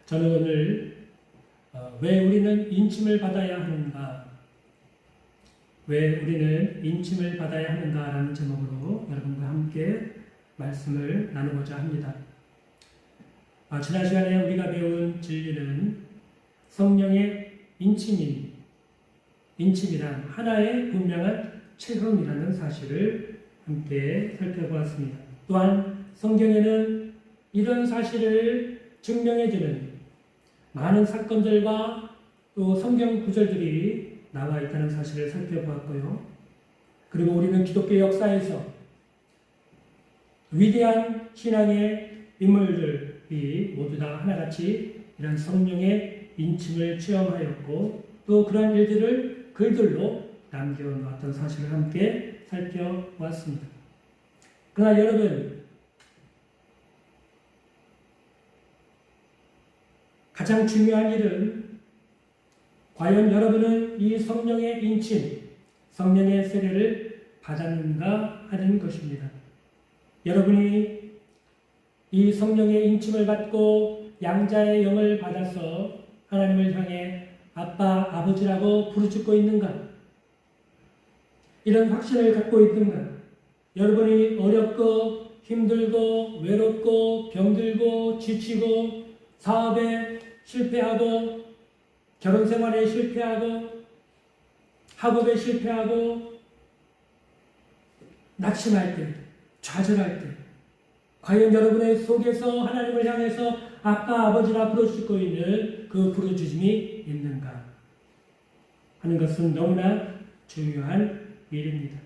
저는 오늘 왜 우리는 인침을 받아야 하는가, 왜 우리는 인침을 받아야 하는가라는 제목으로 여러분과 함께 말씀을 나누고자 합니다. 지난 시간에 우리가 배운 진리는 성령의 인침이란 하나의 분명한 체험이라는 사실을 함께 살펴보았습니다. 또한 성경에는 이런 사실을 증명해주는 많은 사건들과 또 성경 구절들이 나와 있다는 사실을 살펴보았고요. 그리고 우리는 기독교 역사에서 위대한 신앙의 인물들이 모두 다 하나같이 이런 성령의 인침을 체험하였고 또 그런 일들을 글들로 남겨놓았던 사실을 함께 살펴보았습니다. 그러나 여러분, 가장 중요한 일은 과연 여러분은 이 성령의 인침, 성령의 세례를 받았는가 하는 것입니다. 여러분이 이 성령의 인침을 받고 양자의 영을 받아서 하나님을 향해 아빠, 아버지라고 부르짖고 있는가? 이런 확신을 갖고 있는가? 여러분이 어렵고 힘들고 외롭고 병들고 지치고 사업에 실패하고 결혼생활에 실패하고 학업에 실패하고 낙심할 때, 좌절할 때 과연 여러분의 속에서 하나님을 향해서 아빠, 아버지라 부르짖고 있는 그 부르짖음이 있는가 하는 것은 너무나 중요한 일입니다.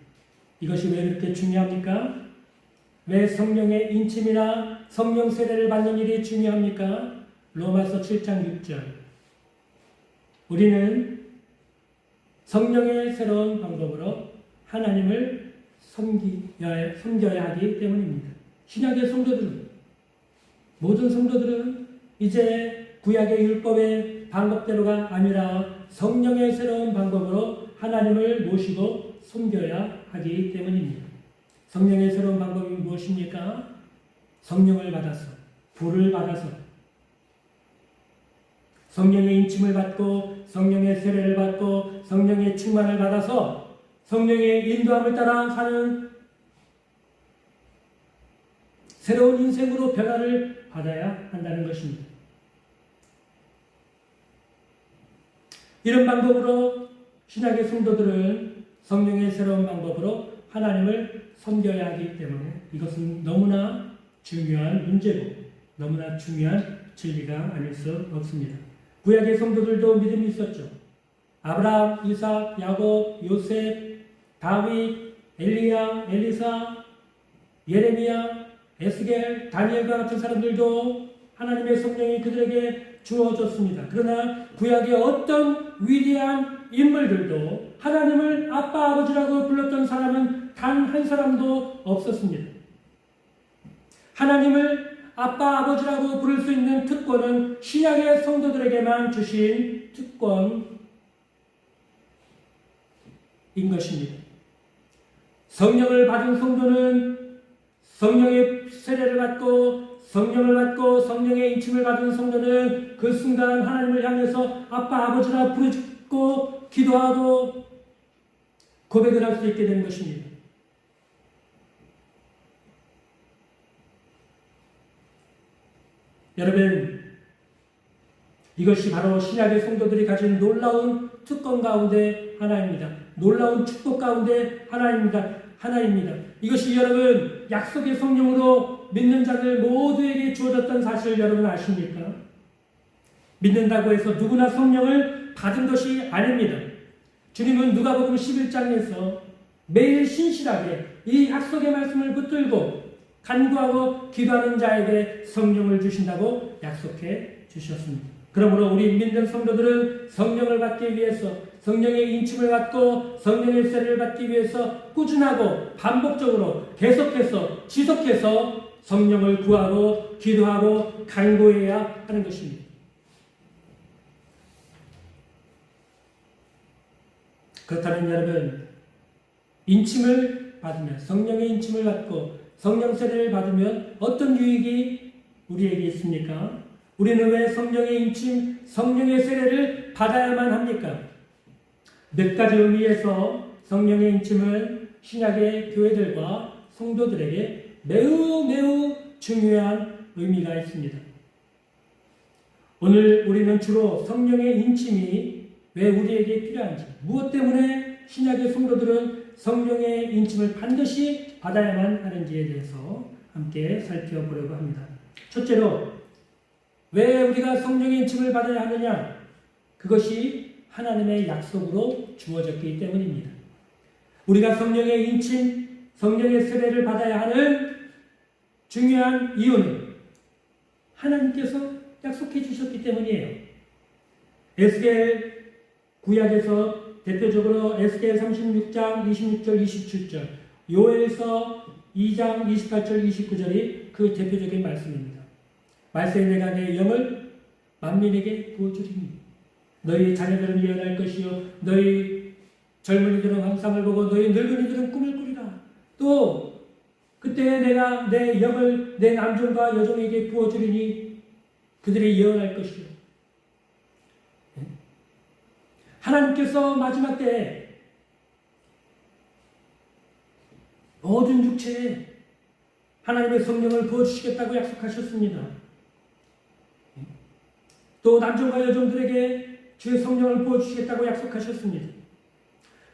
이것이 왜 그렇게 중요합니까? 왜 성령의 인침이나 성령 세례를 받는 일이 중요합니까? 로마서 7장 6절. 우리는 성령의 새로운 방법으로 하나님을 섬겨야 하기 때문입니다. 신약의 성도들은, 모든 성도들은 이제 구약의 율법의 방법대로가 아니라 성령의 새로운 방법으로 하나님을 모시고 섬겨야 하기 때문입니다. 성령의 새로운 방법이 무엇입니까? 성령을 받아서, 불을 받아서, 성령의 인침을 받고, 성령의 세례를 받고, 성령의 충만을 받아서 성령의 인도함을 따라 사는 새로운 인생으로 변화를 받아야 한다는 것입니다. 이런 방법으로 신약의 성도들은 성령의 새로운 방법으로 하나님을 섬겨야 하기 때문에 이것은 너무나 중요한 문제고 너무나 중요한 진리가 아닐 수 없습니다. 구약의 성도들도 믿음이 있었죠. 아브라함, 이삭, 야곱, 요셉, 다윗, 엘리야, 엘리사, 예레미야, 에스겔, 다니엘과 같은 사람들도 하나님의 성령이 그들에게 주어졌습니다. 그러나 구약의 어떤 위대한 인물들도 하나님을 아빠, 아버지라고 불렀던 사람은 단 한 사람도 없었습니다. 하나님을 아빠, 아버지라고 부를 수 있는 특권은 신약의 성도들에게만 주신 특권인 것입니다. 성령을 받은 성도는 성령의 세례를 받고 성령을 받고 성령의 인침을 받은 성도는 그 순간 하나님을 향해서 아빠, 아버지라 부르짖고 기도하고 고백을 할 수 있게 되는 것입니다. 여러분, 이것이 바로 신약의 성도들이 가진 놀라운 특권 가운데 하나입니다. 놀라운 축복 가운데 하나입니다. 이것이 여러분 약속의 성령으로 믿는 자들 모두에게 주어졌던 사실을 여러분 아십니까? 믿는다고 해서 누구나 성령을 받은 것이 아닙니다. 주님은 누가복음 11장에서 매일 신실하게 이 약속의 말씀을 붙들고 간구하고 기도하는 자에게 성령을 주신다고 약속해 주셨습니다. 그러므로 우리 믿는 성도들은 성령을 받기 위해서 성령의 인침을 받고 성령의 세례를 받기 위해서 꾸준하고 반복적으로 계속해서 지속해서 성령을 구하고 기도하고 간구해야 하는 것입니다. 그렇다면 여러분, 인침을 받으면, 성령의 인침을 받고 성령 세례를 받으면 어떤 유익이 우리에게 있습니까? 우리는 왜 성령의 인침, 성령의 세례를 받아야만 합니까? 몇 가지 의미에서 성령의 인침은 신약의 교회들과 성도들에게 매우 중요한 의미가 있습니다. 오늘 우리는 주로 성령의 인침이 왜 우리에게 필요한지, 무엇 때문에 신약의 성도들은 성령의 인침을 반드시 받아야만 하는지에 대해서 함께 살펴보려고 합니다. 첫째로, 왜 우리가 성령의 인침을 받아야 하느냐? 그것이 하나님의 약속으로 주어졌기 때문입니다. 우리가 성령의 인침, 성령의 세례를 받아야 하는 중요한 이유는 하나님께서 약속해 주셨기 때문이에요. 에스겔 구약에서 대표적으로 에스겔 36장 26절 27절, 요엘서 2장 28절 29절이 그 대표적인 말씀입니다. 말세에 내가 내 영을 만민에게 부어주리니 너희 자녀들은 예언할 것이요 너희 젊은이들은 환상을 보고 너희 늙은이들은 꿈을 꾸리라. 또 그때 내가 내 영을 내 남종과 여종에게 부어주리니 그들이 예언할 것이요. 하나님께서 마지막 때에 모든 육체에 하나님의 성령을 부어주시겠다고 약속하셨습니다. 또 남종과 여종들에게 주의 성령을 부어주시겠다고 약속하셨습니다.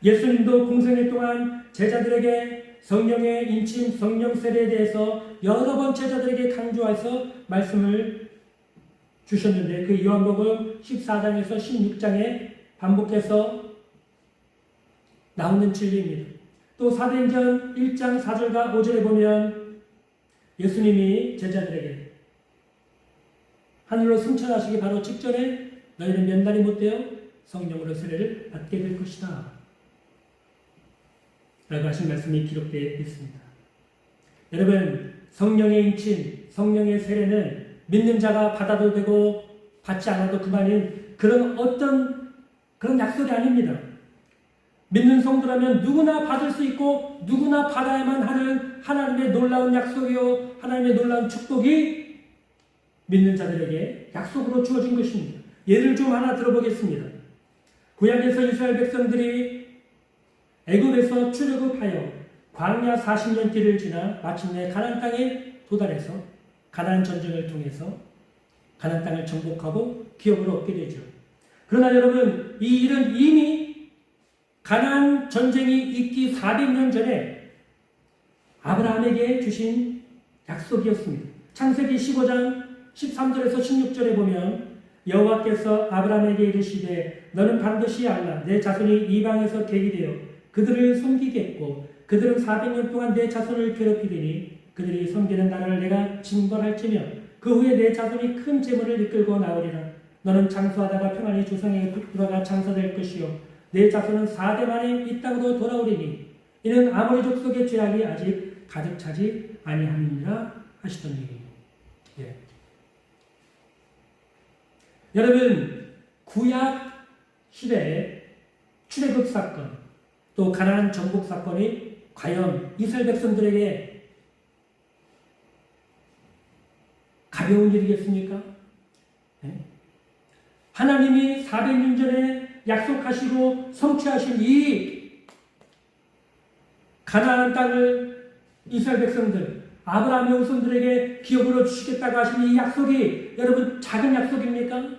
예수님도 공생애 동안 제자들에게 성령의 인침, 성령 세례에 대해서 여러 번 제자들에게 강조해서 말씀을 주셨는데 그 요한복음 14장에서 16장에 반복해서 나오는 진리입니다. 또 사도행전 1장 4절과 5절에 보면 예수님이 제자들에게 하늘로 승천하시기 바로 직전에 너희는 몇 날이 못되어 성령으로 세례를 받게 될 것이다 라고 하신 말씀이 기록되어 있습니다. 여러분, 성령의 인침, 성령의 세례는 믿는 자가 받아도 되고 받지 않아도 그만인 그런 약속이 아닙니다. 믿는 성도라면 누구나 받을 수 있고 누구나 받아야만 하는 하나님의 놀라운 약속이요 하나님의 놀라운 축복이 믿는 자들에게 약속으로 주어진 것입니다. 예를 좀 하나 들어보겠습니다. 구약에서 이스라엘 백성들이 애굽에서 출애굽하여 광야 40년 길을 지나 마침내 가나안 땅에 도달해서 가나안 전쟁을 통해서 가나안 땅을 정복하고 기업을 얻게 되죠. 그러나 여러분, 이 일은 이미 가나안 전쟁이 있기 400년 전에 아브라함에게 주신 약속이었습니다. 창세기 15장 13절에서 16절에 보면 여호와께서 아브라함에게 이르시되 너는 반드시 알라 내 자손이 이방에서 객이 되어 그들을 섬기겠고 그들은 400년 동안 내 자손을 괴롭히리니 그들이 섬기는 나라를 내가 징벌할지며 그 후에 내 자손이 큰 재물을 이끌고 나오리라. 너는 장수하다가 평안히 조상에게 돌아가 장사될 것이요 내 자손은 4대 만에 이 땅으로 돌아오리니 이는 아모리 족속의 죄악이 아직 가득 차지 아니함이니라 하시던 얘기예요. 예. 여러분, 구약 시대의 출애굽 사건 또 가나안 정복 사건이 과연 이스라엘 백성들에게 가벼운 일이겠습니까? 네? 하나님이 400년 전에 약속하시고 성취하신 이 가나안 땅을 이스라엘 백성들, 아브라함의 후손들에게 기업으로 주시겠다고 하신 이 약속이 여러분 작은 약속입니까?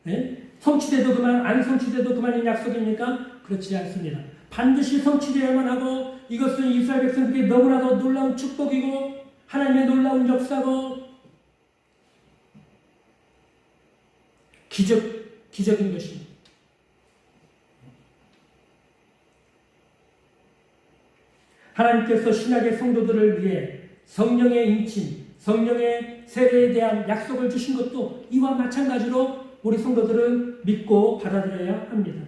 네? 성취돼도 그만, 안 성취돼도 그만인 약속입니까? 그렇지 않습니다. 반드시 성취되어야만 하고 이것은 이스라엘 백성들에게 너무나도 놀라운 축복이고 하나님의 놀라운 역사고 기적인 것입니다. 하나님께서 신약의 성도들을 위해 성령의 인침, 성령의 세례에 대한 약속을 주신 것도 이와 마찬가지로 우리 성도들은 믿고 받아들여야 합니다.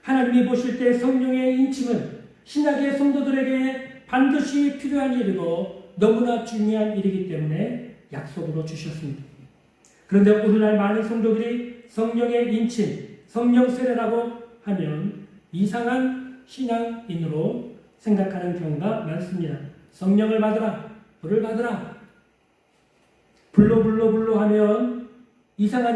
하나님이 보실 때 성령의 인침은 신약의 성도들에게 반드시 필요한 일이고 너무나 중요한 일이기 때문에 약속으로 주셨습니다. 그런데 오늘날 많은 성도들이 성령의 인침, 성령 세례라고 하면 이상한 신앙인으로 생각하는 경우가 많습니다. 성령을 받으라, 불을 받으라. 불로 하면 이상한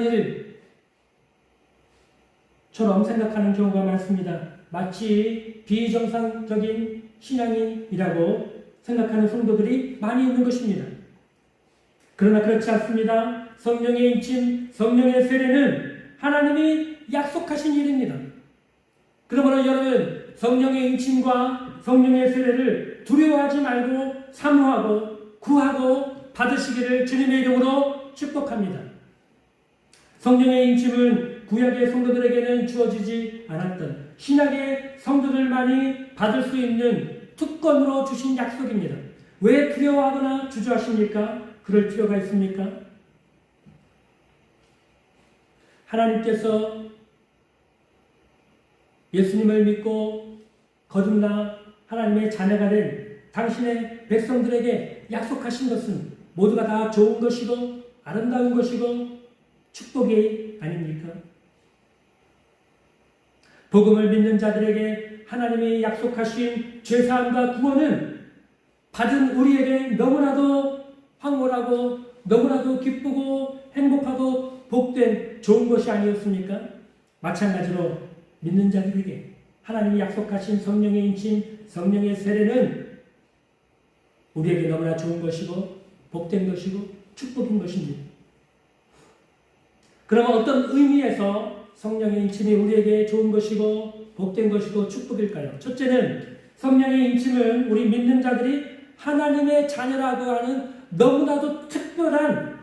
일처럼 생각하는 경우가 많습니다. 마치 비정상적인 신앙인이라고 생각하는 성도들이 많이 있는 것입니다. 그러나 그렇지 않습니다. 성령의 인침, 성령의 세례는 하나님이 약속하신 일입니다. 그러므로 여러분, 성령의 인침과 성령의 세례를 두려워하지 말고 사모하고 구하고 받으시기를 주님의 이름으로 축복합니다. 성령의 인침은 구약의 성도들에게는 주어지지 않았던 신약의 성도들만이 받을 수 있는 특권으로 주신 약속입니다. 왜 두려워하거나 주저하십니까? 그럴 필요가 있습니까? 하나님께서 예수님을 믿고 거듭나 하나님의 자녀가 된 당신의 백성들에게 약속하신 것은 모두가 다 좋은 것이고 아름다운 것이고 축복이 아닙니까? 복음을 믿는 자들에게 하나님이 약속하신 죄사함과 구원은 받은 우리에게 너무나도 황홀하고 너무나도 기쁘고 행복하고 복된 좋은 것이 아니었습니까? 마찬가지로 믿는 자들에게 하나님이 약속하신 성령의 인침, 성령의 세례는 우리에게 너무나 좋은 것이고 복된 것이고 축복인 것입니다. 그러면 어떤 의미에서 성령의 인침이 우리에게 좋은 것이고 복된 것이고 축복일까요? 첫째는 성령의 인침은 우리 믿는 자들이 하나님의 자녀라고 하는 너무나도 특별한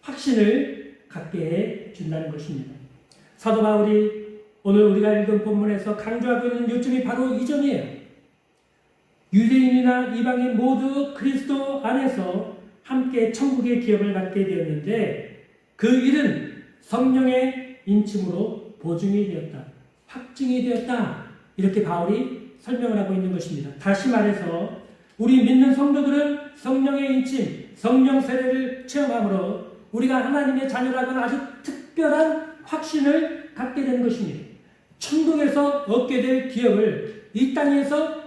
확신을 갖게 해준다는 것입니다. 사도 바울이 오늘 우리가 읽은 본문에서 강조하고 있는 요점이 바로 이 점이에요. 유대인이나 이방인 모두 그리스도 안에서 함께 천국의 기업을 갖게 되었는데 그 일은 성령의 인침으로 보증이 되었다. 확증이 되었다. 이렇게 바울이 설명을 하고 있는 것입니다. 다시 말해서 우리 믿는 성도들은 성령의 인침, 성령 세례를 체험함으로 우리가 하나님의 자녀라고 하는 아주 특별한 확신을 갖게 되는 것입니다. 천국에서 얻게 될 기업을 이 땅에서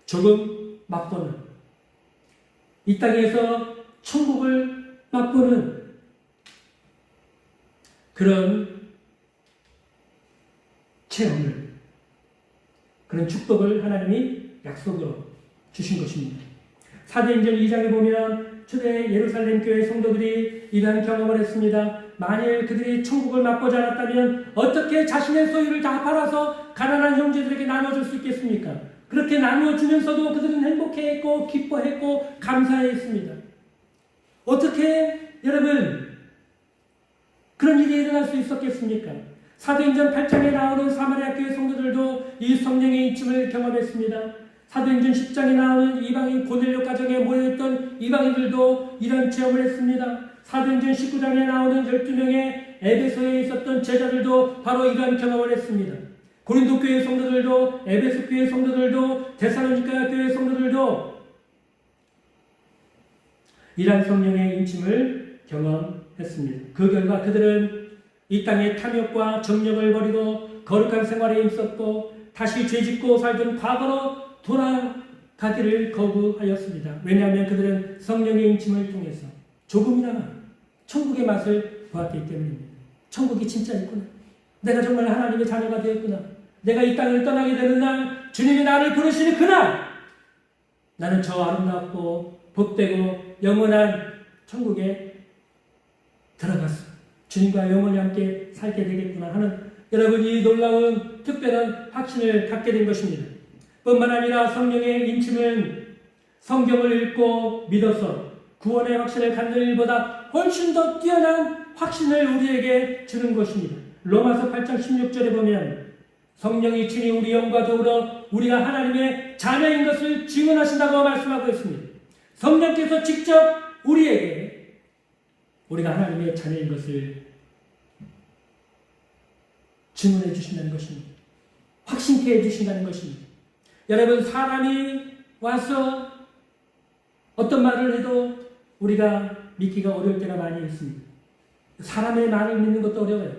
조금 맛보는, 이 땅에서 천국을 맛보는 그런 체험을, 그런 축복을 하나님이 약속으로 주신 것입니다. 사도행전 2장에 보면 초대 예루살렘 교회 성도들이 이러한 경험을 했습니다. 만일 그들이 천국을 맛보지 않았다면 어떻게 자신의 소유를 다 팔아서 가난한 형제들에게 나눠줄 수 있겠습니까? 그렇게 나누어주면서도 그들은 행복해했고 기뻐했고 감사했습니다. 어떻게 여러분 그런 일이 일어날 수 있었겠습니까? 사도행전 8장에 나오는 사마리아 교회 성도들도 이 성령의 인침을 경험했습니다. 사도행전 10장에 나오는 이방인 고넬료 가정에 모여있던 이방인들도 이런 체험을 했습니다. 사도행전 19장에 나오는 12명의 에베소에 있었던 제자들도 바로 이러한 경험을 했습니다. 고린도 교회 성도들도, 에베소 교회 성도들도, 데살로니가 교회 성도들도 이러한 성령의 인침을 경험했습니다. 그 결과 그들은 이 땅의 탐욕과 정력을 버리고 거룩한 생활에 힘썼고 다시 죄짓고 살던 과거로 돌아가기를 거부하였습니다. 왜냐하면 그들은 성령의 인침을 통해서 조금이나마 천국의 맛을 보았기 때문입니다. 천국이 진짜 있구나. 내가 정말 하나님의 자녀가 되었구나. 내가 이 땅을 떠나게 되는 날, 주님이 나를 부르시는 그날, 나는 저 아름답고 복되고 영원한 천국에 들어갔어. 주님과 영원히 함께 살게 되겠구나 하는 여러분 이 놀라운 특별한 확신을 갖게 된 것입니다. 뿐만 아니라 성령의 인침은 성경을 읽고 믿어서 구원의 확신을 갖는 일보다 훨씬 더 뛰어난 확신을 우리에게 주는 것입니다. 로마서 8장 16절에 보면 성령이 친히 우리 영과 더불어 우리가 하나님의 자녀인 것을 증언하신다고 말씀하고 있습니다. 성령께서 직접 우리에게 우리가 하나님의 자녀인 것을 증언해 주신다는 것입니다. 확신케 해 주신다는 것입니다. 여러분 사람이 와서 어떤 말을 해도 우리가 믿기가 어려울 때가 많이 있습니다. 사람의 말을 믿는 것도 어려워요.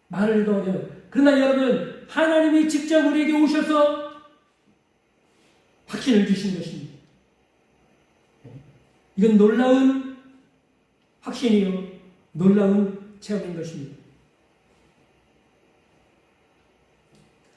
말을 해도 어려워요. 그러나 여러분 하나님이 직접 우리에게 오셔서 확신을 주신 것입니다. 이건 놀라운 확신이요 놀라운 체험인 것입니다.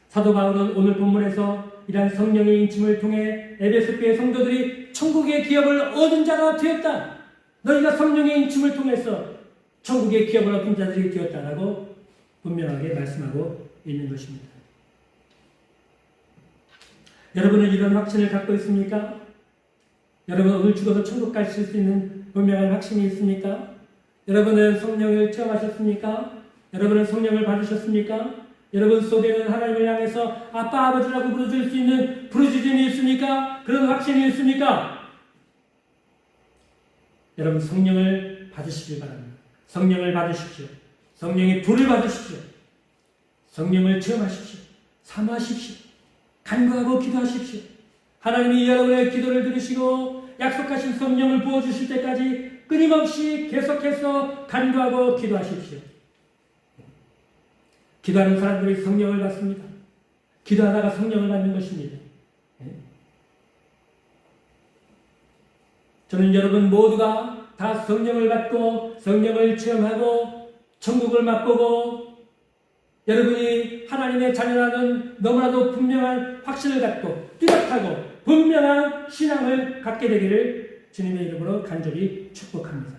사도 바울은 오늘 본문에서 이러한 성령의 인침을 통해 에베소 교회 성도들이 천국의 기업을 얻은 자가 되었다. 너희가 성령의 인침을 통해서 천국의 기업을 얻은 자들이 되었다라고 분명하게 말씀하고 있는 것입니다. 여러분은 이런 확신을 갖고 있습니까? 여러분 오늘 죽어서 천국 가실 수 있는 분명한 확신이 있습니까? 여러분은 성령을 체험하셨습니까? 여러분은 성령을 받으셨습니까? 여러분 속에는 하나님을 향해서 아빠 아버지라고 부르실 수 있는 부르짖음이 있습니까? 그런 확신이 있습니까? 여러분 성령을 받으시길 바랍니다. 성령을 받으십시오. 성령의 불을 받으십시오. 성령을 체험하십시오. 사모하십시오. 간구하고 기도하십시오. 하나님이 여러분의 기도를 들으시고 약속하신 성령을 부어주실 때까지 끊임없이 계속해서 간구하고 기도하십시오. 기도하는 사람들이 성령을 받습니다. 기도하다가 성령을 받는 것입니다. 저는 여러분 모두가 다 성령을 받고 성령을 체험하고 천국을 맛보고 여러분이 하나님의 자녀라는 너무나도 분명한 확신을 갖고 뚜렷하고 분명한 신앙을 갖게 되기를 주님의 이름으로 간절히 축복합니다.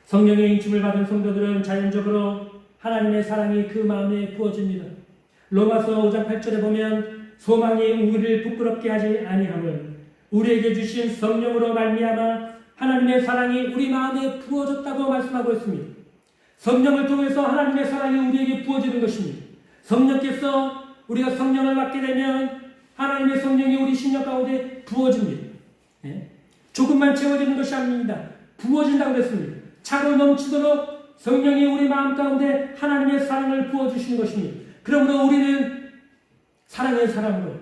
성령의 인침을 받은 성도들은 자연적으로 하나님의 사랑이 그 마음에 부어집니다. 로마서 5장 8절에 보면 소망이 우리를 부끄럽게 하지 아니함을 우리에게 주신 성령으로 말미암아 하나님의 사랑이 우리 마음에 부어졌다고 말씀하고 있습니다. 성령을 통해서 하나님의 사랑이 우리에게 부어지는 것입니다. 성령께서 우리가 성령을 받게 되면 하나님의 성령이 우리 심령 가운데 부어집니다. 조금만 채워지는 것이 아닙니다. 부어진다고 그랬습니다. 차고 넘치도록 성령이 우리 마음 가운데 하나님의 사랑을 부어주시는 것입니다. 그러므로 우리는 사랑의 사랑으로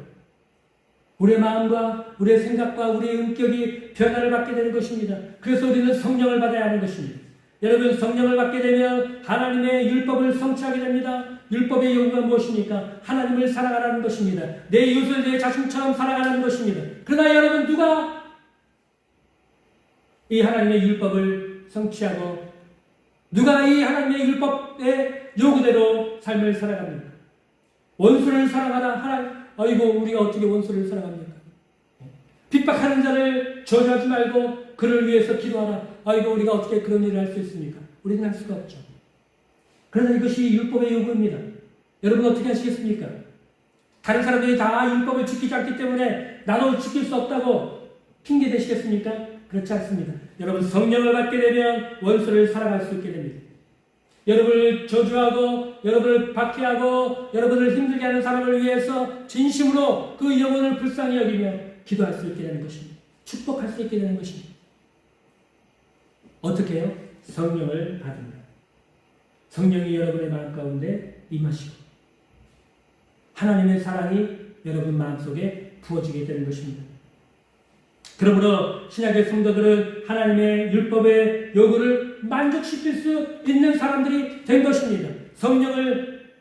우리의 마음과 우리의 생각과 우리의 인격이 변화를 받게 되는 것입니다. 그래서 우리는 성령을 받아야 하는 것입니다. 여러분 성령을 받게 되면 하나님의 율법을 성취하게 됩니다. 율법의 요구가 무엇입니까? 하나님을 사랑하라는 것입니다. 내 이웃을 내 자신처럼 사랑하라는 것입니다. 그러나 여러분 누가 이 하나님의 율법을 성취하고 누가 이 하나님의 율법의 요구대로 삶을 살아갑니까? 원수를 사랑하라. 아이고 우리가 어떻게 원수를 사랑합니까? 핍박하는 자를 저주하지 말고 그를 위해서 기도하라. 아이고 우리가 어떻게 그런 일을 할 수 있습니까? 우리는 할 수가 없죠. 그러나 이것이 율법의 요구입니다. 여러분 어떻게 하시겠습니까? 다른 사람들이 다 율법을 지키지 않기 때문에 나도 지킬 수 없다고 핑계 대시겠습니까? 그렇지 않습니다. 여러분 성령을 받게 되면 원수를 사랑할 수 있게 됩니다. 여러분을 저주하고 여러분을 박해하고 여러분을 힘들게 하는 사람을 위해서 진심으로 그 영혼을 불쌍히 여기며 기도할 수 있게 되는 것입니다. 축복할 수 있게 되는 것입니다. 어떻게 해요? 성령을 받습니다. 성령이 여러분의 마음 가운데 임하시고 하나님의 사랑이 여러분 마음속에 부어지게 되는 것입니다. 그러므로 신약의 성도들은 하나님의 율법의 요구를 만족시킬 수 있는 사람들이 된 것입니다. 성령을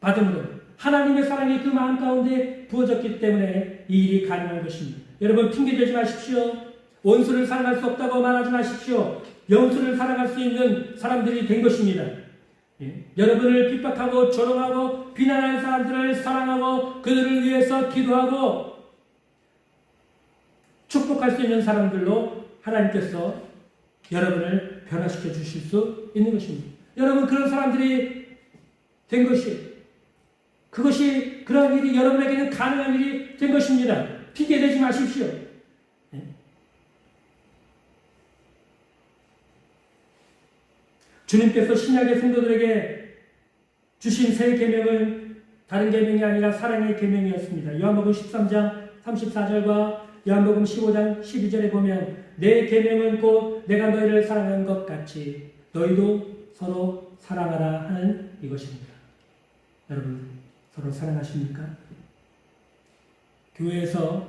받음으로 하나님의 사랑이 그 마음 가운데 부어졌기 때문에 이 일이 가능한 것입니다. 여러분 핑계대지 마십시오. 원수를 사랑할 수 없다고 말하지 마십시오. 영수를 사랑할 수 있는 사람들이 된 것입니다. 여러분을 핍박하고 조롱하고 비난하는 사람들을 사랑하고 그들을 위해서 기도하고 축복할 수 있는 사람들로 하나님께서 여러분을 변화시켜 주실 수 있는 것입니다. 여러분 그런 사람들이 된 것이 그것이 그런 일이 여러분에게는 가능한 일이 된 것입니다. 핑계대지 마십시오. 주님께서 신약의 성도들에게 주신 새 계명은 다른 계명이 아니라 사랑의 계명이었습니다. 요한복음 13장 34절과 요한복음 15장 12절에 보면 내 계명은 곧 내가 너희를 사랑한 것 같이 너희도 서로 사랑하라 하는 이것입니다. 여러분 서로 사랑하십니까? 교회에서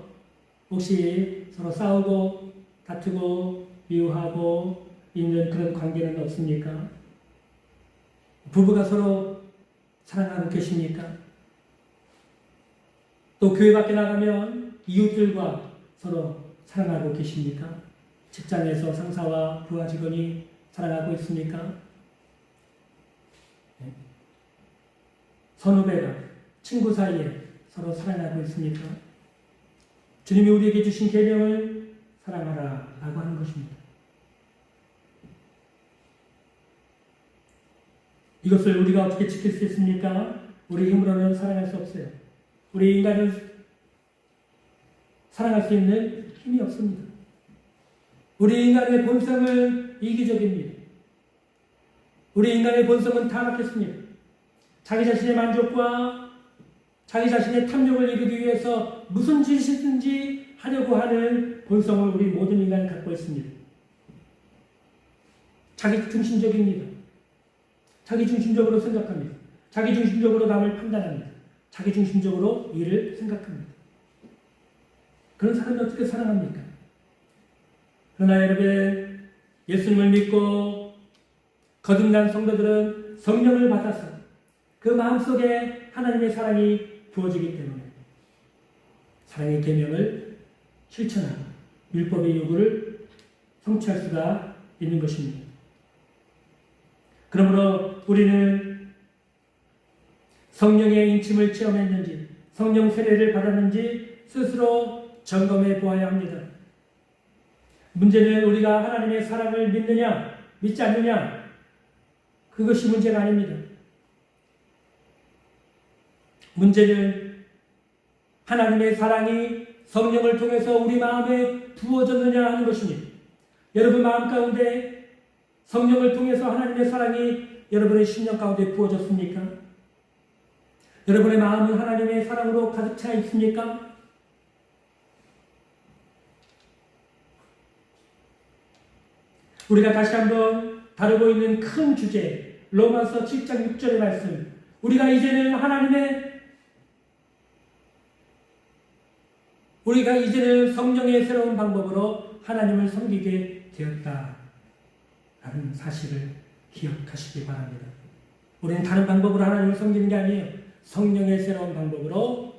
혹시 서로 싸우고 다투고 미워하고 있는 그런 관계는 없습니까? 부부가 서로 사랑하고 계십니까? 또 교회 밖에 나가면 이웃들과 서로 사랑하고 계십니까? 직장에서 상사와 부하 직원이 사랑하고 있습니까? 선후배가 친구 사이에 서로 사랑하고 있습니까? 주님이 우리에게 주신 계명을 사랑하라 라고 하는 것입니다. 이것을 우리가 어떻게 지킬 수 있습니까? 우리 힘으로는 사랑할 수 없어요. 우리 인간은 사랑할 수 있는 힘이 없습니다. 우리 인간의 본성은 이기적입니다. 우리 인간의 본성은 타락했습니다. 자기 자신의 만족과 자기 자신의 탐욕을 이루기 위해서 무슨 짓이든지 하려고 하는 본성을 우리 모든 인간이 갖고 있습니다. 자기 중심적입니다. 자기 중심적으로 생각합니다. 자기 중심적으로 남을 판단합니다. 자기 중심적으로 일을 생각합니다. 그런 사람이 어떻게 사랑합니까? 그러나 여러분, 예수님을 믿고 거듭난 성도들은 성령을 받아서 그 마음속에 하나님의 사랑이 부어지기 때문에 사랑의 계명을 실천하고 율법의 요구를 성취할 수가 있는 것입니다. 그러므로 우리는 성령의 인침을 체험했는지 성령 세례를 받았는지 스스로 점검해 보아야 합니다. 문제는 우리가 하나님의 사랑을 믿느냐 믿지 않느냐 그것이 문제가 아닙니다. 문제는 하나님의 사랑이 성령을 통해서 우리 마음에 부어졌느냐 하는 것입니다. 여러분 마음 가운데 성령을 통해서 하나님의 사랑이 여러분의 심령 가운데 부어졌습니까? 여러분의 마음은 하나님의 사랑으로 가득 차 있습니까? 우리가 다시 한번 다루고 있는 큰 주제 로마서 7장 6절의 말씀, 우리가 이제는 성령의 새로운 방법으로 하나님을 섬기게 되었다 라는 사실을 기억하시기 바랍니다. 우리는 다른 방법으로 하나님을 섬기는 게 아니에요. 성령의 새로운 방법으로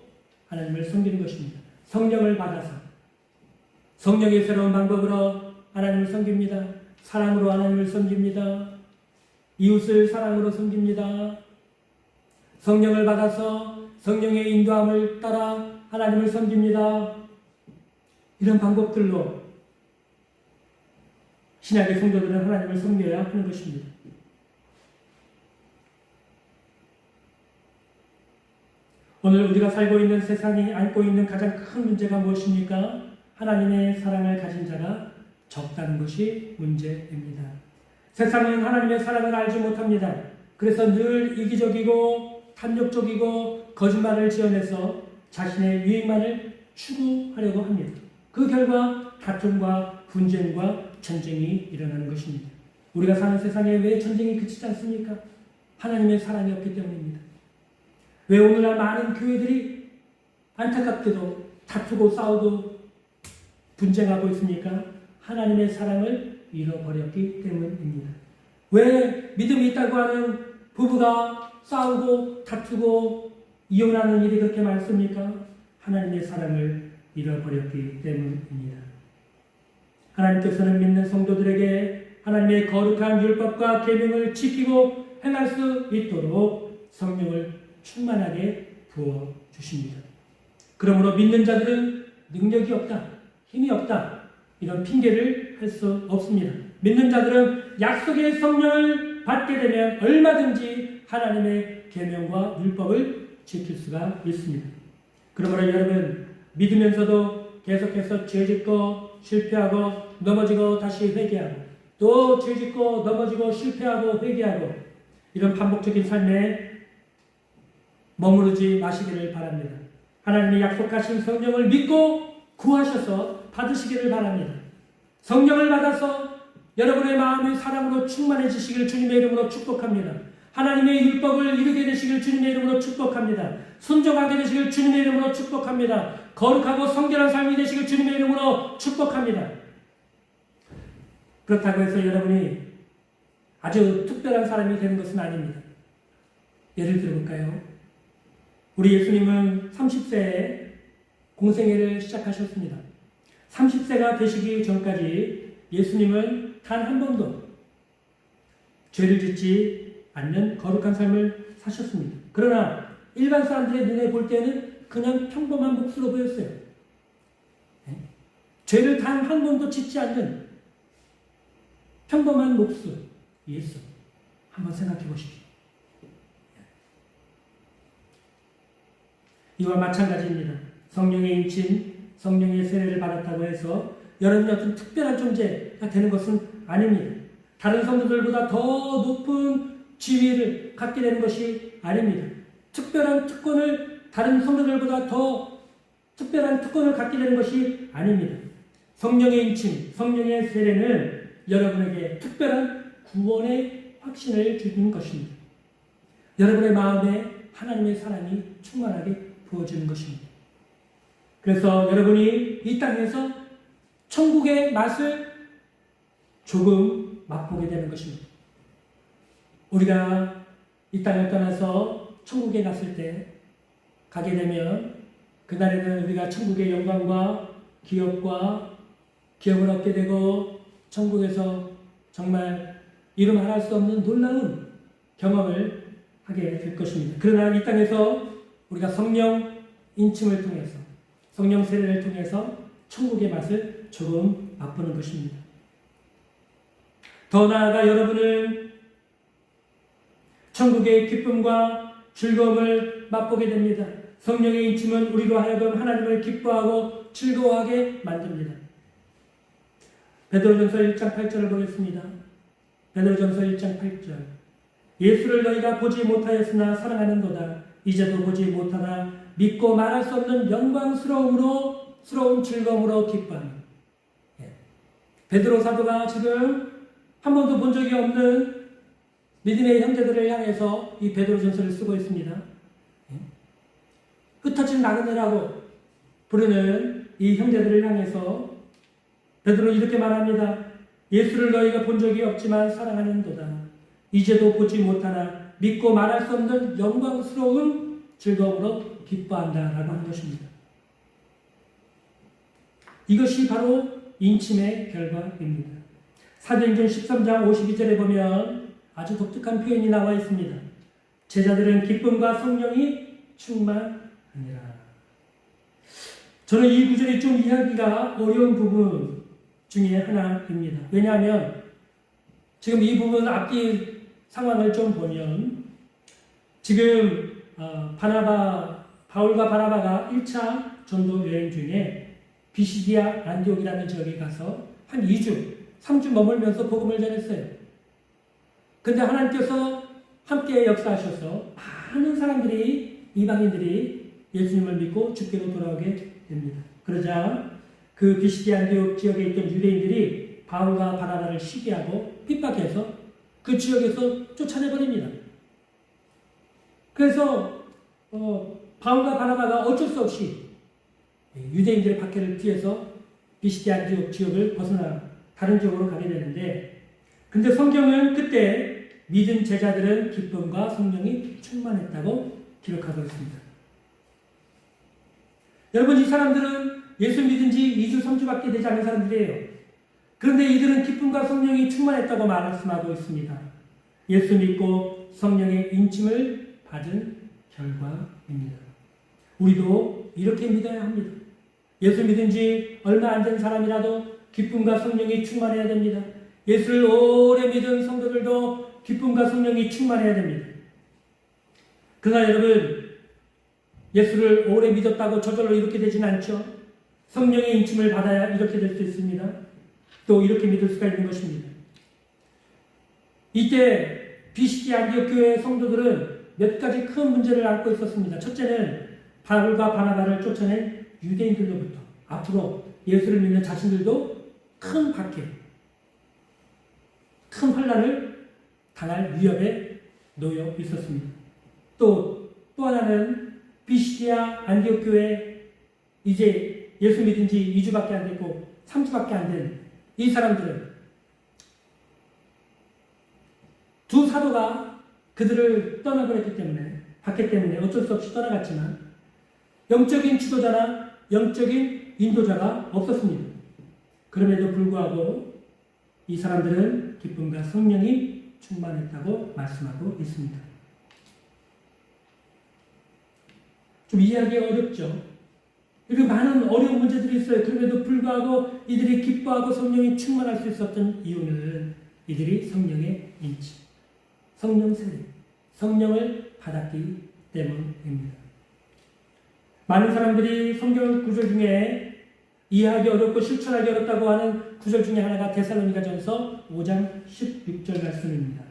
하나님을 섬기는 것입니다. 성령을 받아서 성령의 새로운 방법으로 하나님을 섬깁니다. 사랑으로 하나님을 섬깁니다. 이웃을 사랑으로 섬깁니다. 성령을 받아서 성령의 인도함을 따라 하나님을 섬깁니다. 이런 방법들로 신약의 성도들은 하나님을 섬겨야 하는 것입니다. 오늘 우리가 살고 있는 세상이 안고 있는 가장 큰 문제가 무엇입니까? 하나님의 사랑을 가진 자가 적다는 것이 문제입니다. 세상은 하나님의 사랑을 알지 못합니다. 그래서 늘 이기적이고 탐욕적이고 거짓말을 지어내서 자신의 유익만을 추구하려고 합니다. 그 결과 다툼과 분쟁과 전쟁이 일어나는 것입니다. 우리가 사는 세상에 왜 전쟁이 그치지 않습니까? 하나님의 사랑이 없기 때문입니다. 왜 오늘날 많은 교회들이 안타깝게도 다투고 싸우고 분쟁하고 있습니까? 하나님의 사랑을 잃어버렸기 때문입니다. 왜 믿음이 있다고 하는 부부가 싸우고 다투고 이혼하는 일이 그렇게 많습니까? 하나님의 사랑을 잃어버렸기 때문입니다. 하나님께서는 믿는 성도들에게 하나님의 거룩한 율법과 계명을 지키고 행할 수 있도록 성령을 충만하게 부어주십니다. 그러므로 믿는 자들은 능력이 없다, 힘이 없다, 이런 핑계를 할 수 없습니다. 믿는 자들은 약속의 성령을 받게 되면 얼마든지 하나님의 계명과 율법을 지킬 수가 있습니다. 그러므로 여러분, 믿으면서도 계속해서 죄짓고 실패하고 넘어지고 다시 회개하고 또 죄짓고 넘어지고 실패하고 회개하고 이런 반복적인 삶에 머무르지 마시기를 바랍니다. 하나님의 약속하신 성령을 믿고 구하셔서 받으시기를 바랍니다. 성령을 받아서 여러분의 마음이 사랑으로 충만해지시길 주님의 이름으로 축복합니다. 하나님의 율법을 이루게 되시길 주님의 이름으로 축복합니다. 순종하게 되시길 주님의 이름으로 축복합니다. 거룩하고 성결한 삶이 되시길 주님의 이름으로 축복합니다. 그렇다고 해서 여러분이 아주 특별한 사람이 되는 것은 아닙니다. 예를 들어볼까요? 우리 예수님은 30세에 공생애를 시작하셨습니다. 30세가 되시기 전까지 예수님은 단 한 번도 죄를 짓지 않는 거룩한 삶을 사셨습니다. 그러나 일반 사람들의 눈에 볼 때는 그냥 평범한 몫으로 보였어요. 죄를 단 한 번도 짓지 않는 평범한 몫, 예수. 한번 생각해 보십시오. 이와 마찬가지입니다. 성령의 인침, 성령의 세례를 받았다고 해서 여러분이 어떤 특별한 존재가 되는 것은 아닙니다. 다른 성도들보다 더 높은 지위를 갖게 되는 것이 아닙니다. 특별한 특권을 다른 성도들보다 더 특별한 특권을 갖게 되는 것이 아닙니다. 성령의 인침, 성령의 세례는 여러분에게 특별한 구원의 확신을 주는 것입니다. 여러분의 마음에 하나님의 사랑이 충만하게 부어지는 것입니다. 그래서 여러분이 이 땅에서 천국의 맛을 조금 맛보게 되는 것입니다. 우리가 이 땅을 떠나서 천국에 갔을 때 가게 되면 그날에는 우리가 천국의 영광과 기업을 얻게 되고 천국에서 정말 이루 말할 수 없는 놀라운 경험을 하게 될 것입니다. 그러나 이 땅에서 우리가 성령 인침을 통해서 성령 세례를 통해서 천국의 맛을 조금 맛보는 것입니다. 더 나아가 여러분은 천국의 기쁨과 즐거움을 맛보게 됩니다. 성령의 인침은 우리로 하여금 하나님을 기뻐하고 즐거워하게 만듭니다. 베드로전서 1장 8절을 보겠습니다. 베드로전서 1장 8절. 예수를 너희가 보지 못하였으나 사랑하는도다. 이제도 보지 못하나 믿고 말할 수 없는 영광스러운 즐거움으로 기뻐하니. 베드로 사도가 지금 한 번도 본 적이 없는 믿음의 형제들을 향해서 이 베드로전서를 쓰고 있습니다. 흩어진 나그네라고 부르는 이 형제들을 향해서 베드로는 이렇게 말합니다. 예수를 너희가 본 적이 없지만 사랑하는도다. 이제도 보지 못하나 믿고 말할 수 없는 영광스러운 즐거움으로 기뻐한다라고 하는 것입니다. 이것이 바로 인침의 결과입니다. 사도행전 13장 52절에 보면 아주 독특한 표현이 나와 있습니다. 제자들은 기쁨과 성령이 충만하니라. 저는 이 구절이 좀 이해하기가 어려운 부분 중에 하나입니다. 왜냐하면 지금 이 부분 앞뒤 상황을 좀 보면 지금 바울과 바나바가 1차 전도 여행 중에 비시디아 안디옥이라는 지역에 가서 한 2주, 3주 머물면서 복음을 전했어요. 근데 하나님께서 함께 역사하셔서 많은 사람들이, 이방인들이 예수님을 믿고 주께로 돌아오게 됩니다. 그러자 그 비시디아 안디옥 지역에 있던 유대인들이 바울과 바나바를 시기하고 핍박해서 그 지역에서 쫓아내버립니다. 그래서 바울과 바나바가 어쩔 수 없이 유대인들의 박해를 피해서 비시디아 안디옥 지역을 벗어나 다른 지역으로 가게 되는데, 근데 성경은 그때 믿은 제자들은 기쁨과 성령이 충만했다고 기록하고 있습니다. 여러분, 이 사람들은 예수 믿은 지 2주, 3주밖에 되지 않은 사람들이에요. 그런데 이들은 기쁨과 성령이 충만했다고 말씀하고 있습니다. 예수 믿고 성령의 인침을 받은 결과입니다. 우리도 이렇게 믿어야 합니다. 예수 믿은 지 얼마 안 된 사람이라도 기쁨과 성령이 충만해야 됩니다. 예수를 오래 믿은 성도들도 기쁨과 성령이 충만해야 됩니다. 그러나 여러분, 예수를 오래 믿었다고 저절로 이렇게 되진 않죠. 성령의 인침을 받아야 이렇게 될 수 있습니다. 또 이렇게 믿을 수가 있는 것입니다. 이때 비시디아 안디옥 교회의 성도들은 몇 가지 큰 문제를 안고 있었습니다. 첫째는 바울과 바나바를 쫓아낸 유대인들로부터 앞으로 예수를 믿는 자신들도 큰 박해, 큰 환난을 당할 위협에 놓여 있었습니다. 또 하나는 비시디아 안디옥 교회 이제 예수 믿은 지 2주밖에 안 됐고 3주밖에 안 된 이 사람들은 두 사도가 그들을 떠나버렸기 때문에, 박해 때문에 어쩔 수 없이 떠나갔지만 영적인 지도자나 영적인 인도자가 없었습니다. 그럼에도 불구하고 이 사람들은 기쁨과 성령이 충만했다고 말씀하고 있습니다. 좀 이해하기 어렵죠? 이렇게 많은 어려운 문제들이 있어요. 그럼에도 불구하고 이들이 기뻐하고 성령이 충만할 수 있었던 이유는 이들이 성령의 인치, 성령 세례, 성령을 받았기 때문입니다. 많은 사람들이 성경 구절 중에 이해하기 어렵고 실천하기 어렵다고 하는 구절 중에 하나가 데살로니가전서 5장 16절 말씀입니다.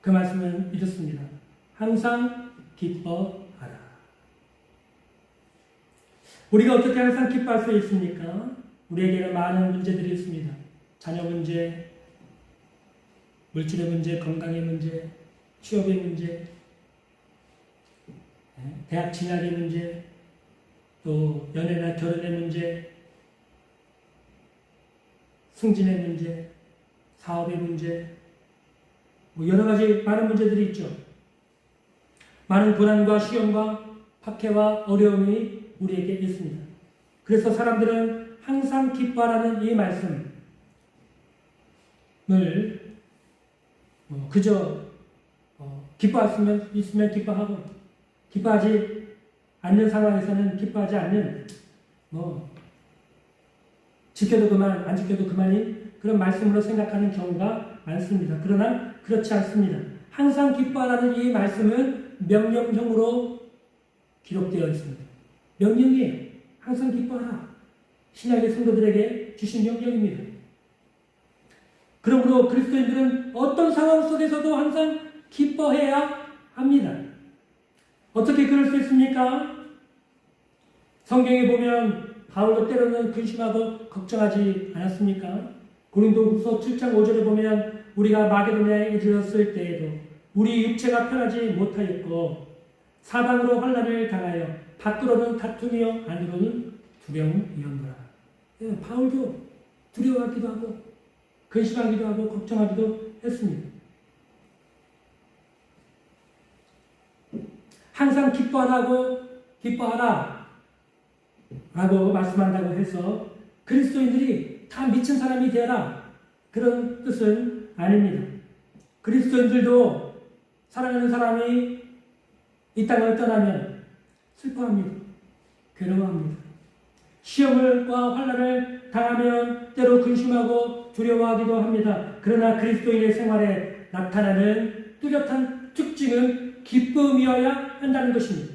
그 말씀은 이렇습니다. 항상 기뻐하라. 우리가 어떻게 항상 기뻐할 수 있습니까? 우리에게는 많은 문제들이 있습니다. 자녀 문제, 물질의 문제, 건강의 문제, 취업의 문제, 대학 진학의 문제, 또 연애나 결혼의 문제, 승진의 문제, 사업의 문제, 여러 가지 많은 문제들이 있죠. 많은 고난과 시험과 박해와 어려움이 우리에게 있습니다. 그래서 사람들은 항상 기뻐하라는 이 말씀을 그저 기뻐할 수 있으면 기뻐하고 기뻐하지 않는 상황에서는 기뻐하지 않는 지켜도 그만 안 지켜도 그만인 그런 말씀으로 생각하는 경우가 많습니다. 그러나 그렇지 않습니다. 항상 기뻐하라는 이 말씀은 명령형으로 기록되어 있습니다. 명령이에요. 항상 기뻐하라. 신약의 성도들에게 주신 명령입니다. 그러므로 그리스도인들은 어떤 상황 속에서도 항상 기뻐해야 합니다. 어떻게 그럴 수 있습니까? 성경에 보면 바울도 때로는 근심하고 걱정하지 않았습니까? 고린도후서 7장 5절에 보면 우리가 마게도냐에 이르렀을 때에도 우리 육체가 편하지 못하였고 사방으로 환난을 당하여 밖으로는 다툼이요 안으로는 두려움이었노라. 바울도 두려워하기도 하고 근심하기도 하고 걱정하기도 했습니다. 항상 기뻐하라 라고 말씀한다고 해서 그리스도인들이 다 미친 사람이 되어라 그런 뜻은 아닙니다. 그리스도인들도 사랑하는 사람이 이 땅을 떠나면 슬퍼합니다. 괴로워합니다. 시험과 환난을 당하면 때로 근심하고 두려워하기도 합니다. 그러나 그리스도인의 생활에 나타나는 뚜렷한 특징은 기쁨이어야 한다는 것입니다.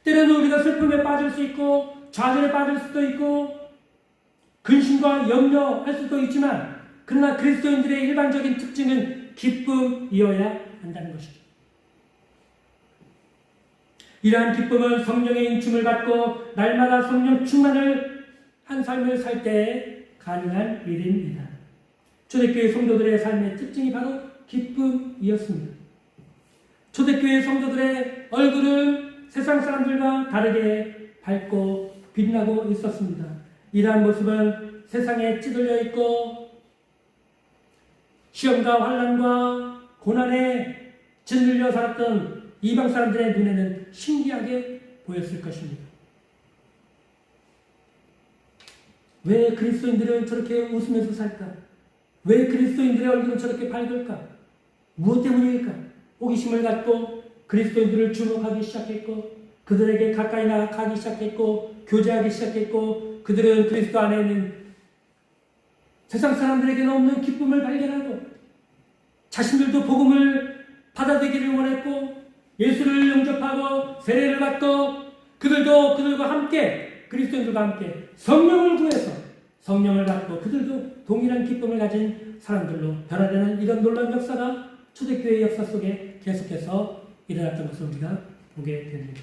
때로는 우리가 슬픔에 빠질 수 있고 좌절에 빠질 수도 있고 근심과 염려할 수도 있지만 그러나 그리스도인들의 일반적인 특징은 기쁨이어야 한다는 것이죠. 이러한 기쁨은 성령의 인침을 받고 날마다 성령 충만을 한 삶을 살 때 가능한 일입니다. 초대교회 성도들의 삶의 특징이 바로 기쁨이었습니다. 초대교회 성도들의 얼굴은 세상 사람들과 다르게 밝고 빛나고 있었습니다. 이러한 모습은 세상에 찌들려 있고 시험과 환난과 고난에 짓눌려 살았던 이방 사람들의 눈에는 신기하게 보였을 것입니다. 왜 그리스도인들은 저렇게 웃으면서 살까? 왜 그리스도인들의 얼굴은 저렇게 밝을까? 무엇 때문일까? 호기심을 갖고 그리스도인들을 주목하기 시작했고 그들에게 가까이 나가기 시작했고 교제하기 시작했고 그들은 그리스도 안에 있는 세상 사람들에게는 없는 기쁨을 발견하고 자신들도 복음을 받아들이기를 원했고 예수를 영접하고 세례를 받고 그들과 함께 그리스도인들과 함께 성령을 구해서 성령을 받고 그들도 동일한 기쁨을 가진 사람들로 변화되는 이런 놀라운 역사가 초대교회의 역사 속에 계속해서 일어났던 것을 우리가 보게 됩니다.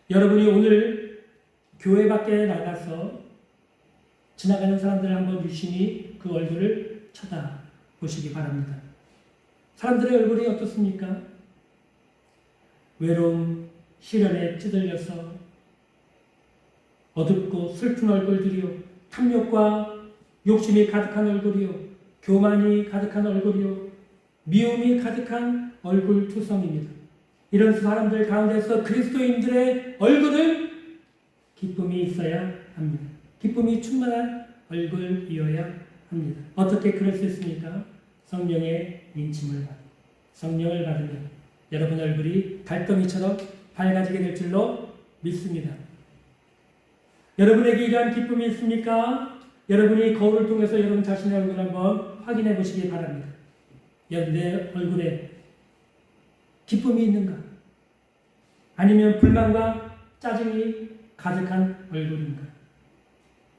여러분이 오늘 교회 밖에 나가서 지나가는 사람들을 한번 유심히 그 얼굴을 쳐다보시기 바랍니다. 사람들의 얼굴이 어떻습니까? 외로움, 시련에 찌들려서 어둡고 슬픈 얼굴들이요, 탐욕과 욕심이 가득한 얼굴이요, 교만이 가득한 얼굴이요, 미움이 가득한 얼굴 투성입니다. 이런 사람들 가운데서 그리스도인들의 얼굴은 기쁨이 있어야 합니다. 기쁨이 충만한 얼굴이어야 합니다. 어떻게 그럴 수 있습니까? 성령의 인침을 받고 성령을 받으면 여러분 얼굴이 달덩이처럼 밝아지게 될 줄로 믿습니다. 여러분에게 이러한 기쁨이 있습니까? 여러분이 거울을 통해서 여러분 자신의 얼굴을 한번 확인해 보시기 바랍니다. 내 얼굴에 기쁨이 있는가? 아니면 불만과 짜증이 가득한 얼굴인가?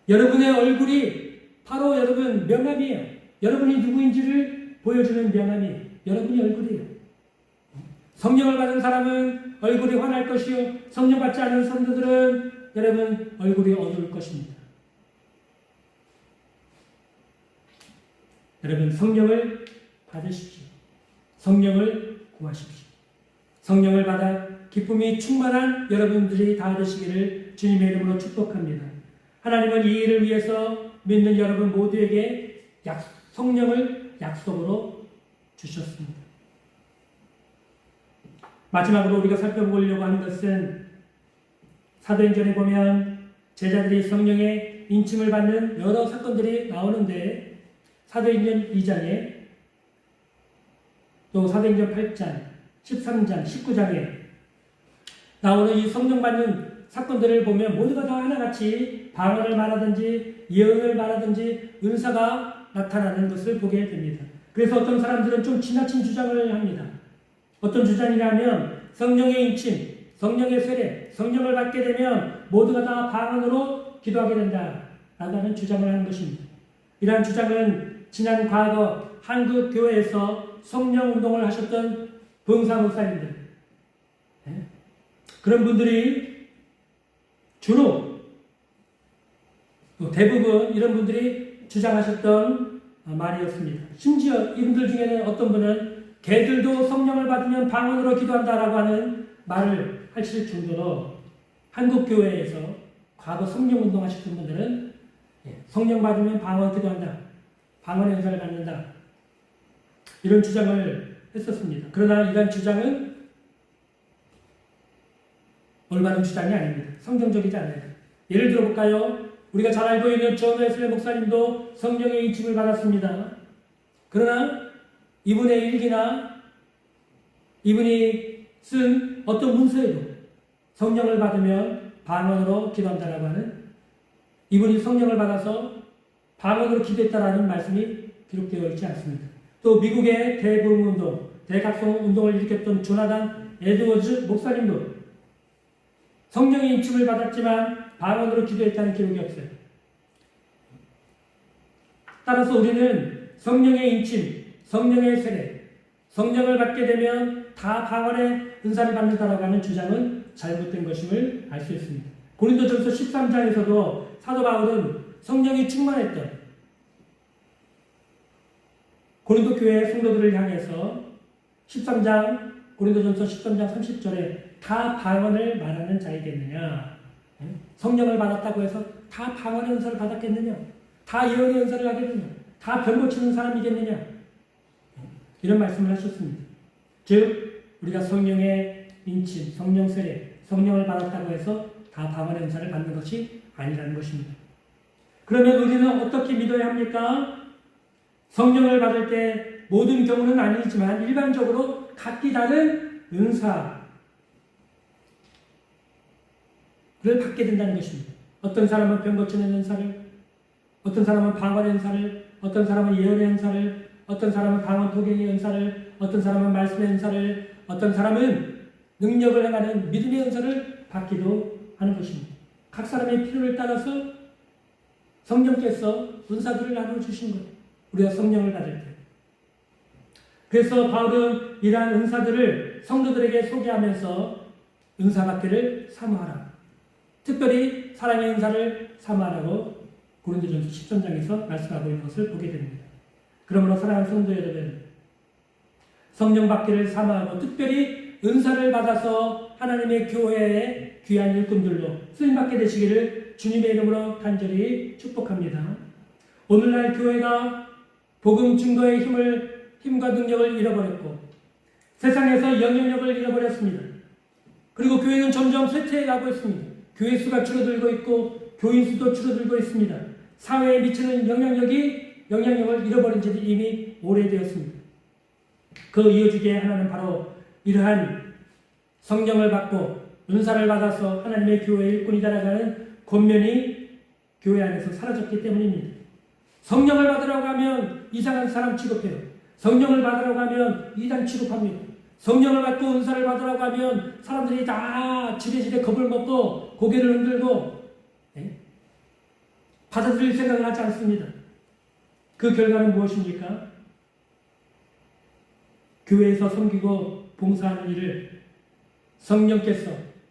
여러분의 얼굴이 바로 여러분 명함이에요. 여러분이 누구인지를 보여주는 명함이 여러분의 얼굴이에요. 성령을 받은 사람은 얼굴이 환할 것이요, 성령 받지 않은 성도들은 여러분 얼굴이 어두울 것입니다. 여러분 성령을 받으십시오. 성령을 구하십시오. 성령을 받아 기쁨이 충만한 여러분들이 다 되시기를 주님의 이름으로 축복합니다. 하나님은 이 일을 위해서 믿는 여러분 모두에게 성령을 약속으로 주셨습니다. 마지막으로 우리가 살펴보려고 하는 것은 사도행전에 보면 제자들이 성령의 인침을 받는 여러 사건들이 나오는데 사도행전 2장에 또 사도행전 8장, 13장, 19장에 나오는 이 성령 받는 사건들을 보면 모두가 다 하나같이 방언을 말하든지 예언을 말하든지 은사가 나타나는 것을 보게 됩니다. 그래서 어떤 사람들은 좀 지나친 주장을 합니다. 어떤 주장이냐면 성령의 인침, 성령의 세례, 성령을 받게 되면 모두가 다 방언으로 기도하게 된다라는 주장을 하는 것입니다. 이러한 주장은 지난 과거 한국 교회에서 성령 운동을 하셨던 봉사 목사님들, 그런 분들이 주로 또 대부분 이런 분들이 주장하셨던 말이었습니다. 심지어 이분들 중에는 어떤 분은 개들도 성령을 받으면 방언으로 기도한다라고 하는 말을 하실 정도로 한국 교회에서 과거 성령 운동하셨던 분들은 성령 받으면 방언 기도한다, 방언의 은사를 받는다, 이런 주장을 했었습니다. 그러나 이러한 주장은 올바른 주장이 아닙니다. 성경적이지 않아요. 예를 들어볼까요? 우리가 잘 알고 있는 존 웨슬리 목사님도 성령의 인침을 받았습니다. 그러나 이분의 일기나 이분이 쓴 어떤 문서에도 성령을 받으면 방언으로 기도한다라고 하는, 이분이 성령을 받아서 방언으로 기도했다라는 말씀이 기록되어 있지 않습니다. 또 미국의 대부흥운동, 대각성 운동을 일으켰던 조나단 에드워즈 목사님도 성령의 인침을 받았지만 방언으로 기도했다는 기록이 없어요. 따라서 우리는 성령의 인침, 성령의 세례, 성령을 받게 되면 다 방언의 은사를 받는다라고 하는 주장은 잘못된 것임을 알 수 있습니다. 고린도전서 13장에서도 사도 바울은 성령이 충만했던 고린도 교회 성도들을 향해서 13장 고린도전서 13장 30절에 다 방언을 말하는 자이겠느냐, 성령을 받았다고 해서 다 방언의 은사를 받았겠느냐, 다 예언의 은사를 하겠느냐, 다 병 고치는 사람이겠느냐, 이런 말씀을 하셨습니다. 즉 우리가 성령의 인침, 성령 세례, 성령을 받았다고 해서 다 방언의 은사를 받는 것이 아니라는 것입니다. 그러면 우리는 어떻게 믿어야 합니까? 성령을 받을 때 모든 경우는 아니지만 일반적으로 각기 다른 은사를 받게 된다는 것입니다. 어떤 사람은 병 고치는 은사를, 어떤 사람은 방언의 은사를, 어떤 사람은 예언의 은사를, 어떤 사람은 방언 토경의 은사를, 어떤 사람은 말씀의 은사를, 어떤 사람은 능력을 행하는 믿음의 은사를 받기도 하는 것입니다. 각 사람의 필요를 따라서 성령께서 은사들을 나눠주신 거예요. 우리가 성령을 받을 때. 그래서 바울은 이러한 은사들을 성도들에게 소개하면서 은사 받기를 사모하라, 특별히 사랑의 은사를 사모하라고 고린도전서 13장에서 말씀하고 있는 것을 보게 됩니다. 그러므로 사랑하는 성도 여러분, 성령 받기를 사모하고 특별히 은사를 받아서 하나님의 교회의 귀한 일꾼들로 쓰임받게 되시기를 주님의 이름으로 간절히 축복합니다. 오늘날 교회가 복음 증거의 힘과 능력을 잃어버렸고 세상에서 영향력을 잃어버렸습니다. 그리고 교회는 점점 쇠퇴해가고 있습니다. 교회 수가 줄어들고 있고 교인 수도 줄어들고 있습니다. 사회에 미치는 영향력을 잃어버린 지 이미 오래되었습니다. 그 이어주기에 하나는 바로 이러한 성령을 받고 은사를 받아서 하나님의 교회의 일꾼이 달아가는 권면이 교회 안에서 사라졌기 때문입니다. 성령을 받으라고 하면 이상한 사람 취급해요. 성령을 받으라고 하면 이단 취급합니다. 성령을 받고 은사를 받으라고 하면 사람들이 다 지레지레 겁을 먹고 고개를 흔들고 받아들일 생각을 하지 않습니다. 그 결과는 무엇입니까? 교회에서 섬기고 봉사하는 일을 성령께서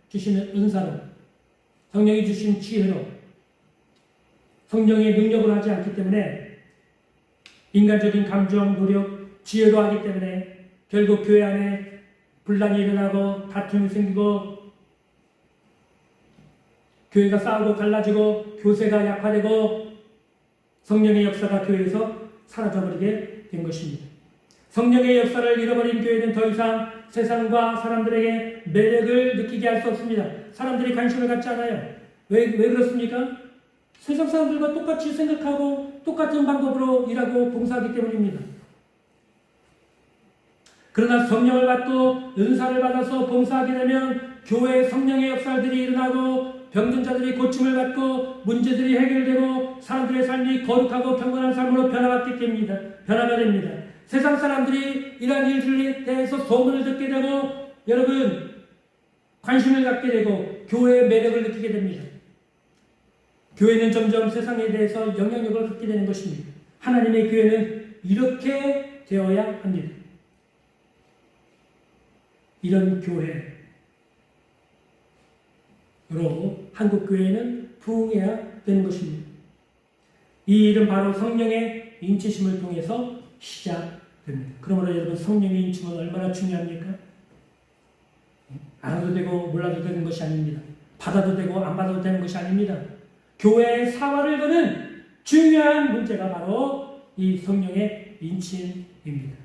주시는 은사로, 성령이 주신 지혜로, 성령의 능력으로 하지 않기 때문에 인간적인 감정, 노력, 지혜로 하기 때문에 결국 교회 안에 분란이 일어나고 다툼이 생기고 교회가 싸우고 갈라지고 교세가 약화되고 성령의 역사가 교회에서 사라져버리게 된 것입니다. 성령의 역사를 잃어버린 교회는 더 이상 세상과 사람들에게 매력을 느끼게 할 수 없습니다. 사람들이 관심을 갖지 않아요. 왜 그렇습니까? 세상 사람들과 똑같이 생각하고 똑같은 방법으로 일하고 봉사하기 때문입니다. 그러나 성령을 받고 은사를 받아서 봉사하게 되면 교회에 성령의 역사들이 일어나고 병든 자들이 고침을 받고 문제들이 해결되고 사람들의 삶이 거룩하고 평안한 삶으로 변화가 됩니다. 세상 사람들이 이러한 일들에 대해서 소문을 듣게 되고 여러분 관심을 갖게 되고 교회의 매력을 느끼게 됩니다. 교회는 점점 세상에 대해서 영향력을 갖게 되는 것입니다. 하나님의 교회는 이렇게 되어야 합니다. 이런 교회로 한국교회는 부흥해야 되는 것입니다. 이 일은 바로 성령의 인치심을 통해서 시작됩니다. 그러므로 여러분 성령의 인침은 얼마나 중요합니까? 알아도 되고 몰라도 되는 것이 아닙니다. 받아도 되고 안 받아도 되는 것이 아닙니다. 교회의 사활을 거는 중요한 문제가 바로 이 성령의 인침입니다.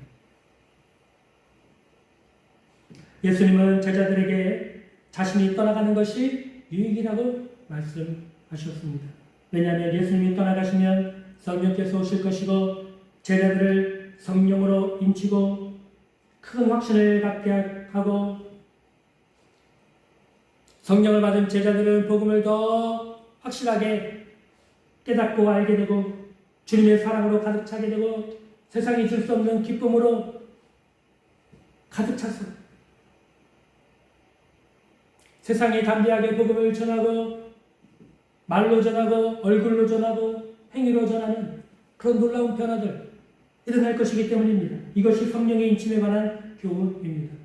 예수님은 제자들에게 자신이 떠나가는 것이 유익이라고 말씀하셨습니다. 왜냐하면 예수님이 떠나가시면 성령께서 오실 것이고 제자들을 성령으로 인치고 큰 확신을 갖게 하고 성령을 받은 제자들은 복음을 더 확실하게 깨닫고 알게 되고 주님의 사랑으로 가득 차게 되고 세상이 줄 수 없는 기쁨으로 가득 차서 세상에 담대하게 복음을 전하고 말로 전하고 얼굴로 전하고 행위로 전하는 그런 놀라운 변화들 일어날 것이기 때문입니다. 이것이 성령의 인침에 관한 교훈입니다.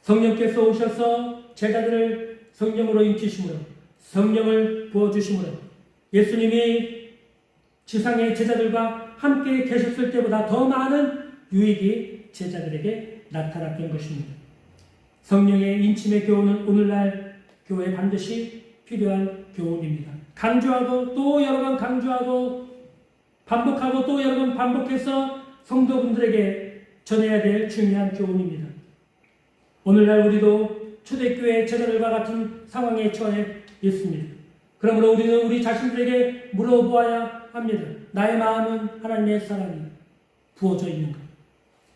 성령께서 오셔서 제자들을 성령으로 인치심으로 성령을 부어주심으로 예수님이 지상의 제자들과 함께 계셨을 때보다 더 많은 유익이 제자들에게 나타났던 것입니다. 성령의 인침의 교훈은 오늘날 교회에 반드시 필요한 교훈입니다. 강조하고 또 여러 번 강조하고 반복하고 또 여러 번 반복해서 성도분들에게 전해야 될 중요한 교훈입니다. 오늘날 우리도 초대교회 제자들과 같은 상황에 처해 있습니다. 그러므로 우리는 우리 자신들에게 물어보아야 합니다. 나의 마음은 하나님의 사랑이 부어져 있는가?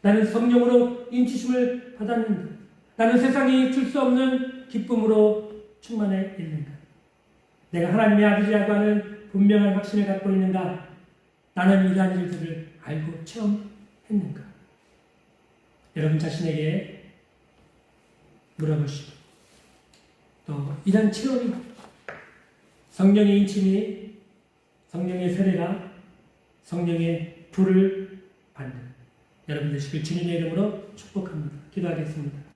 나는 성령으로 인치심을 받았는가? 나는 세상이 줄 수 없는 기쁨으로 충만해 있는가? 내가 하나님의 아들이라고 하는 분명한 확신을 갖고 있는가? 나는 이러한 일들을 알고 체험했는가? 여러분 자신에게 물어보시고 또 이런 체험이 성령의 인침이 성령의 세례가 성령의 불을 받는 여러분 되시길 주님의 이름으로 축복합니다. 기도하겠습니다.